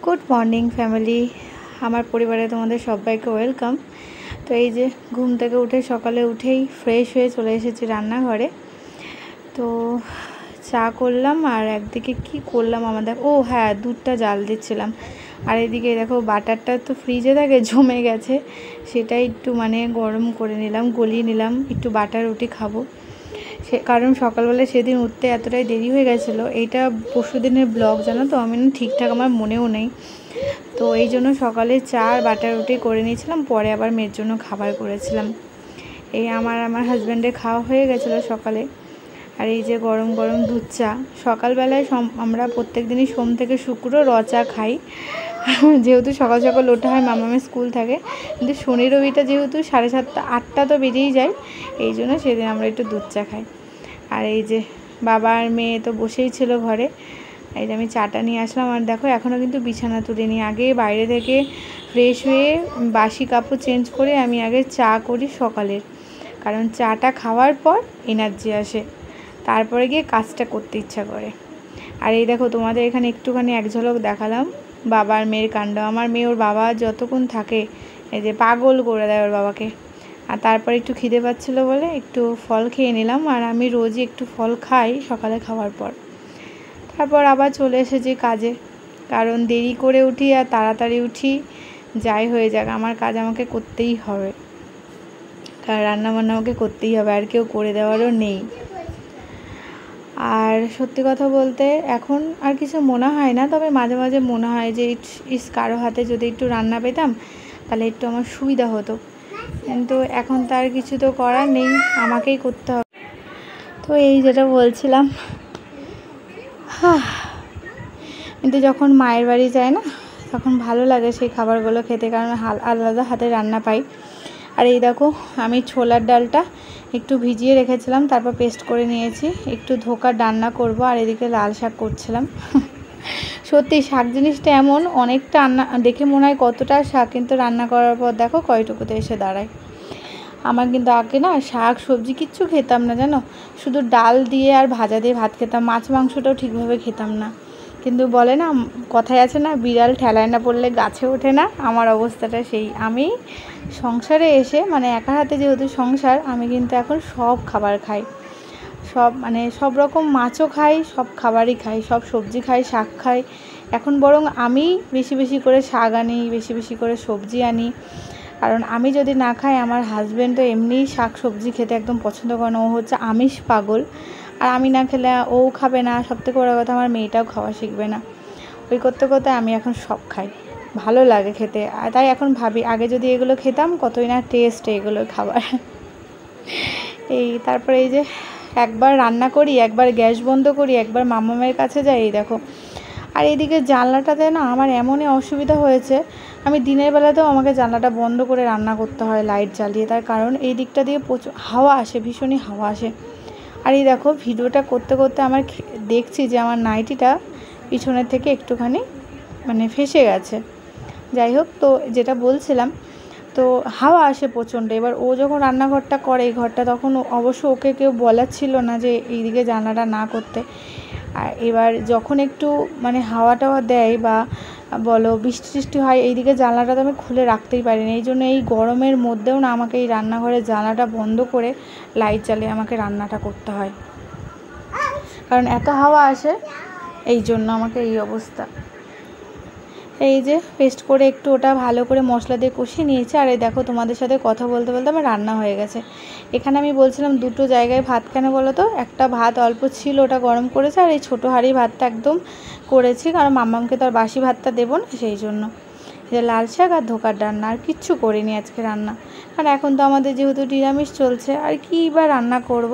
Good morning family हमार परिवारे तुम्हारे सबाइके वेलकाम। तो ये जे घूम থেকে उठे सकाले उठेई फ्रेश हुए चले एसेছি রান্নাঘরে। तो चा करलाम और एकदिके कि करलाम आमादेर ओ हाँ दूधटा जाल दिच्छिलाम और एदिके देखो बाटारटा तो फ्रिजे थाके जमे गेछे सेटाई एकटू माने गरम करे निलाम गलिए निलाम एकटू बाटार रुटी खाबो कारण सकालबेला सेदिन उठते एतटाई देरी हो गेछिलो। एटा परशुदिनेर ब्लग जानो तो आमि ठीकठाक आमार मनेও नेই। तो এই জন্য সকালে চা আর বাটার রুটি করে নিয়েছিলাম, পরে আবার মেয়ের জন্য খাবার করেছিলাম। এই আমার হাজব্যান্ডের খাওয়া হয়ে গেছিলো সকালে। আর এই যে গরম গরম দুধ চা সকালবেলায় আমরা প্রত্যেক দিনই সোম থেকে শুক্র র চা খাই যেহেতু সকাল সকাল ওঠা হয়, মামামের স্কুল থাকে, কিন্তু শনি রবিটা যেহেতু 7:30 8টা তো বেরিয়েই যায়, এই জন্য সেদিন আমরা একটু দুধ চা খাই। আর এই যে বাবা আর মেয়ে তো বসেই ছিল ঘরে, এই যে আমি চাটা নিয়ে আসলাম। আর দেখো এখনও কিন্তু বিছানা তুলিনি, আগে বাইরে থেকে ফ্রেশ হয়ে বাসি কাপড় চেঞ্জ করে আমি আগে চা করি সকালের, কারণ চাটা খাওয়ার পর এনার্জি আসে, তারপরে গিয়ে কাজটা করতে ইচ্ছা করে। আর এই দেখো তোমাদের এখানে একটুখানি এক ঝলক দেখালাম বাবার মেয়ের কাণ্ড। আমার মেয়ে ওর বাবা যতক্ষণ থাকে এই যে পাগল করে দেয় ওর বাবাকে। আর তারপর একটু খিদে পাচ্ছিলো বলে একটু ফল খেয়ে নিলাম, আর আমি রোজই একটু ফল খাই সকালে খাওয়ার পর। তারপর আবার চলে এসেছি কাজে, কারণ দেরি করে উঠি আর তাড়াতাড়ি উঠি, যাই হয়ে যাক আমার কাজ আমাকে করতেই হবে, কারণ রান্নাবান্না আমাকে করতেই হবে, আর কেউ করে দেওয়ারও নেই। আর সত্যি কথা বলতে এখন আর কিছু মনে হয় না, তবে মাঝে মাঝে মনে হয় যে কারো হাতে যদি একটু রান্না পেতাম তাহলে একটু আমার সুবিধা হতো, কিন্তু এখন তার কিছু তো করার নেই, আমাকেই করতে হবে। তো এই যেটা বলছিলাম, কিন্তু যখন মায়ের বাড়ি যায় না তখন ভালো লাগে সেই খাবারগুলো খেতে, কারণ আলাদা হাতে রান্না পাই। আর এই দেখো আমি ছোলার ডালটা একটু ভিজিয়ে রেখেছিলাম, তারপর পেস্ট করে নিয়েছি, একটু ধোকার রান্না করব। আর এদিকে লাল শাক করছিলাম। সত্যি শাক জিনিসটা এমন, অনেকটা রান্না দেখে মনে হয় কতটা শাক, কিন্তু রান্না করার পর দেখো কয়টুকুতে এসে দাঁড়ায়। আমার কিন্তু আগে না শাক সবজি কিচ্ছু খেতাম না জানো, শুধু ডাল দিয়ে আর ভাজা দিয়ে ভাত খেতাম, মাছ মাংসটাও ঠিকভাবে খেতাম না। কিন্তু বলে না কথায় আছে না, বিড়াল ঠেলায় না পড়লে গাছে ওঠে না, আমার অবস্থাটা সেই। আমি সংসারে এসে মানে একা হাতে যেহেতু সংসার, আমি কিন্তু এখন সব খাবার খাই, সব মানে সব রকম মাছও খাই, সব খাবারই খাই, সব সবজি খাই, শাক খাই। এখন বরং আমি বেশি বেশি করে শাক আনি, বেশি বেশি করে সবজি আনি, কারণ আমি যদি না খাই আমার হাজব্যান্ড তো এমনিই শাক সবজি খেতে একদম পছন্দ করে না, ও হচ্ছে আমিষ পাগল। আর আমি না খেলে ও খাবে না, সবথেকে বড় কথা আমার মেয়েটাও খাওয়া শিখবে না। ওই করতে করতে আমি এখন সব খাই, ভালো লাগে খেতে। আর তাই এখন ভাবি আগে যদি এগুলো খেতাম কতই না টেস্ট এগুলো খাবার। এই তারপরে এই যে একবার রান্না করি, একবার গ্যাস বন্ধ করি, একবার মামামের কাছে যাই, এই দেখো। আর এইদিকে জানলাটাতে না আমার এমনই অসুবিধা হয়েছে, আমি দিনের বেলাতেও আমাকে জানলাটা বন্ধ করে রান্না করতে হয় লাইট জ্বালিয়ে, তার কারণ এই দিকটা দিয়ে প্রচুর হাওয়া আসে, ভীষণই হাওয়া আসে। আর এই দেখো ভিডিওটা করতে করতে আমার দেখছি যে আমার নাইটিটা পিছনের থেকে একটুখানি মানে ফেসে গেছে। যাই হোক, তো যেটা বলছিলাম, তো হাওয়া আসে প্রচণ্ড। এবার ও যখন রান্নাঘরটা করে এই ঘরটা, তখন অবশ্য ওকে কেউ বলার ছিল না যে এইদিকে জানলাটা না করতে। আর এবার যখন একটু মানে হাওয়া টাওয়া দেয় বা বলো বৃষ্টি টিষ্টি হয়, এইদিকে জানলাটা তো আমি খুলে রাখতেই পারি না। এই জন্য এই গরমের মধ্যেও না আমাকে এই রান্নাঘরের জানলাটা বন্ধ করে লাইট জ্বালিয়ে আমাকে রান্নাটা করতে হয়, কারণ এত হাওয়া আসে, এই জন্য আমাকে এই অবস্থা। এই যে পেস্ট করে একটু ওটা ভালো করে মশলা দিয়ে কষিয়ে নিয়েছি। আর এই দেখো তোমাদের সাথে কথা বলতে বলতে আমার রান্না হয়ে গেছে। এখানে আমি বলছিলাম দুটো জায়গায় ভাত কেন বলো তো, একটা ভাত অল্প ছিল ওটা গরম করেছে, আর এই ছোটো হাঁড়ি ভাতটা একদম করেছি, কারণ মাম্মামকে তো আর বাসি ভাতটা দেবো না, সেই জন্য। যে লাল শাক আর ধোকার রান্না, আর কিচ্ছু করিনি আজকে রান্না, কারণ এখন তো আমাদের যেহেতু নিরামিষ চলছে, আর কি বা রান্না করব,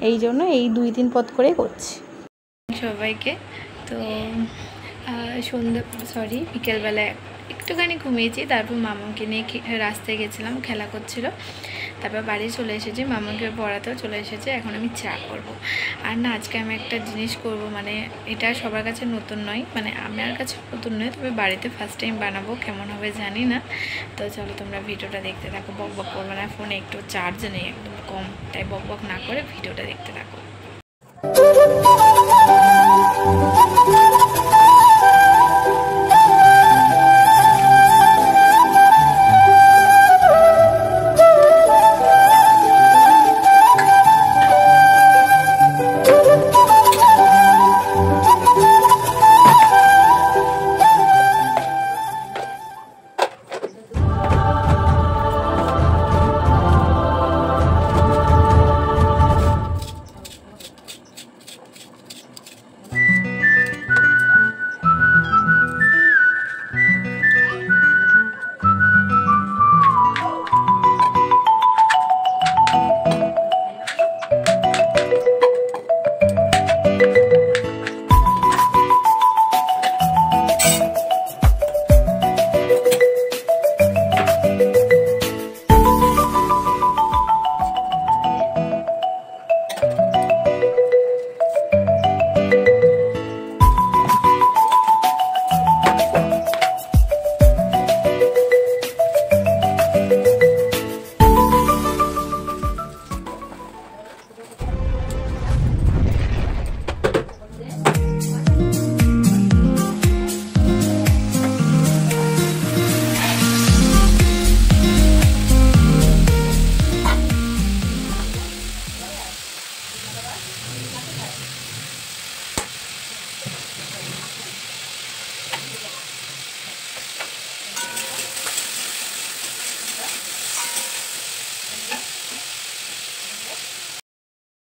এই জন্য এই 2-3 পদ করে করছি সবাইকে। তো বিকেলবেলায় একটুখানি ঘুমিয়েছি, তারপর মামাকে নিয়ে রাস্তায় গেছিলাম, খেলা করছিল, তারপর বাড়ি চলে এসেছি, মামাকে পড়াতেও চলে এসেছে। এখন আমি চা করব। আর না আজকে আমি একটা জিনিস করব, মানে এটা সবার কাছে নতুন নয়, মানে আমার কাছে নতুন নয়, তবে বাড়িতে ফার্স্ট টাইম বানাবো, কেমন হবে জানি না। তো চলো তোমরা ভিডিওটা দেখতে থাকো, বক বক করবে না, ফোনে একটু চার্জ নেই একদম কম, তাই বক বক না করে ভিডিওটা দেখতে থাকো।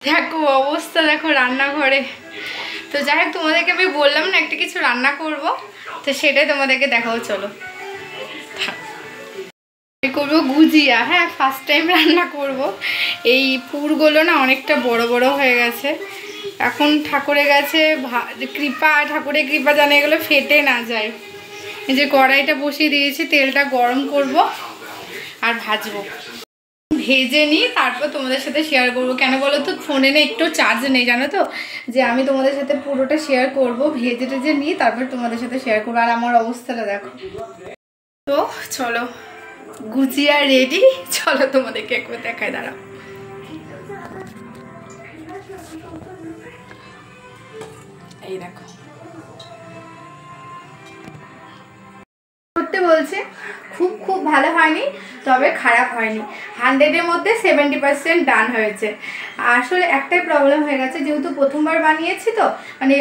দেখো অবস্থা, দেখো রান্নাঘরে। তো যাই হোক, তোমাদেরকে আমি বললাম না একটা কিছু রান্না করব, তো সেটাই তোমাদেরকে দেখাও। চলো, আমি করবো গুজিয়া। হ্যাঁ, ফার্স্ট টাইম রান্না করব। এই পুরগুলো না অনেকটা বড় বড় হয়ে গেছে। এখন ঠাকুরের কাছে কৃপা, ঠাকুরের কৃপা জানে এগুলো ফেটে না যায়। এই যে কড়াইটা বসিয়ে দিয়েছি, তেলটা গরম করব আর ভাজবো। ভেজে নিই, তারপর তোমাদের সাথে শেয়ার করবো। কেন বলো তো, ফোনে না একটু চার্জ নেই, জানো তো, যে আমি তোমাদের সাথে পুরোটা শেয়ার করব। ভেজে টেজে নিই, তারপর তোমাদের সাথে শেয়ার করবো। আর আমার অবস্থাটা দেখো। তো চলো, গুজিয়া রেডি। চলো তোমাদেরকে একবার দেখায়, দাঁড়াও। এই দেখো, করতে বলছে, খুব ভালো হয়নি, তবে খারাপ হয়নি। 100-এর মধ্যে 70% ডান হয়েছে। আসলে একটাই প্রবলেম হয়ে গেছে, যেহেতু প্রথমবার বানিয়েছি, তো মানে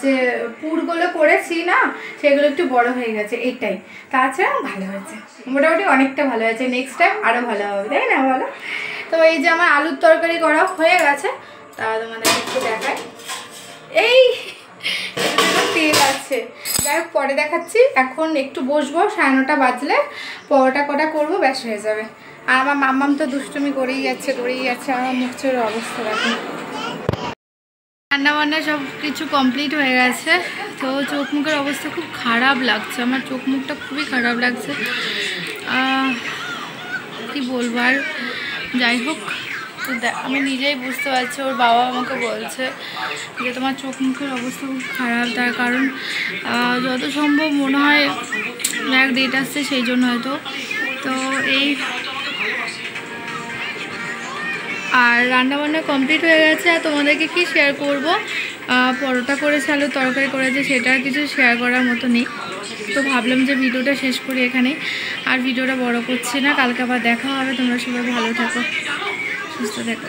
যে পুরগুলো করেছি না, সেগুলো একটু বড় হয়ে গেছে, এইটাই। তাছাড়া ভালো হয়েছে, মোটামুটি অনেকটা ভালো হয়েছে। নেক্সট টাইম আরও ভালো হবে, তাই না বলো? তো এই যে আমার আলুর তরকারি করা হয়ে গেছে, তা তোমাদের একটু দেখাই। এই তেল আছে, যাই হোক পরে দেখাচ্ছি। এখন একটু বসবো, 9:30 বাজলে পরোটা কটা করবো, ব্যাস হয়ে যাবে। আর আমার মাম্মাম তো দুষ্টুমি করেই যাচ্ছে। আমার মুখের অবস্থা দেখো। রান্নাবান্না সব কিছু কমপ্লিট হয়ে গেছে। তো চোখ মুখের অবস্থা খুব খারাপ লাগছে, আমার চোখ মুখটা খুবই খারাপ লাগছে। কি বলবো আর, যাই হোক। তো আমি নিজেই বুঝতে পারছি, ওর বাবা আমাকে বলছে যে তোমার চোখ মুখের অবস্থা খুব খারাপ, তার কারণ যত সম্ভব মনে হয় ব্ল্যাক ডেট আসছে, সেই জন্য হয়তো। তো এই, আর রান্নাবান্না কমপ্লিট হয়ে গেছে। আর তোমাদেরকে কি শেয়ার করব, পরোটা করেছে, আলু তরকারি করেছে, সেটা কিছু শেয়ার করার মতো নেই। তো ভাবলাম যে ভিডিওটা শেষ করি এখানে, আর ভিডিওটা বড় করছি না। কালকে আবার দেখা হবে। তোমরা সবাই ভালো থাকো, সুস্থ থাকো।